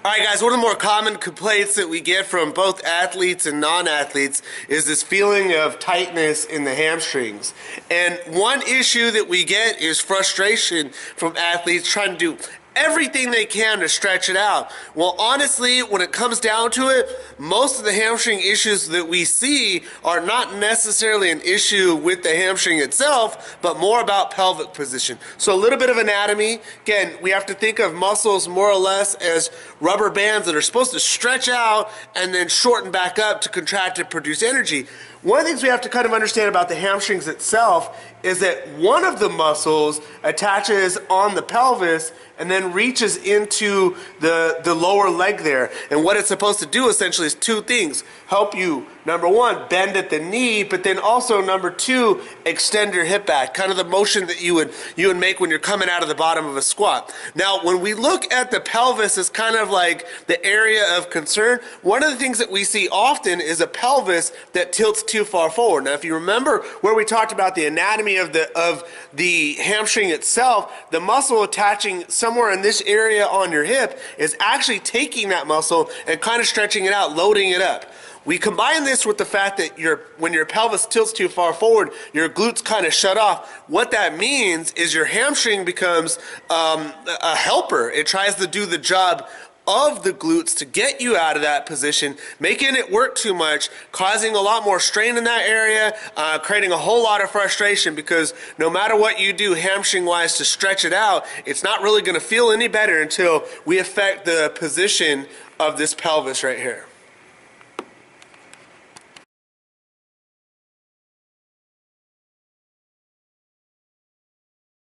Alright guys, one of the more common complaints that we get from both athletes and non-athletes is this feeling of tightness in the hamstrings. And one issue that we get is frustration from athletes trying to do everything they can to stretch it out. Well, honestly, when it comes down to it, most of the hamstring issues that we see are not necessarily an issue with the hamstring itself, but more about pelvic position. So a little bit of anatomy. Again, we have to think of muscles more or less as rubber bands that are supposed to stretch out and then shorten back up to contract and produce energy. One of the things we have to kind of understand about the hamstrings itself is that one of the muscles attaches on the pelvis and then reaches into the lower leg there. And what it's supposed to do essentially is two things. Help you, number one, bend at the knee, but then also number two, extend your hip back. Kind of the motion that you would make when you're coming out of the bottom of a squat. Now, when we look at the pelvis as kind of like the area of concern, one of the things that we see often is a pelvis that tilts too far forward. Now, if you remember where we talked about the anatomy of the hamstring itself, the muscle attaching somewhere in this area on your hip is actually taking that muscle and kind of stretching it out, loading it up. We combine this with the fact that when your pelvis tilts too far forward, your glutes kind of shut off. What that means is your hamstring becomes a helper. It tries to do the job of the glutes to get you out of that position, making it work too much, causing a lot more strain in that area, creating a whole lot of frustration, because no matter what you do hamstring-wise to stretch it out, it's not really going to feel any better until we affect the position of this pelvis right here.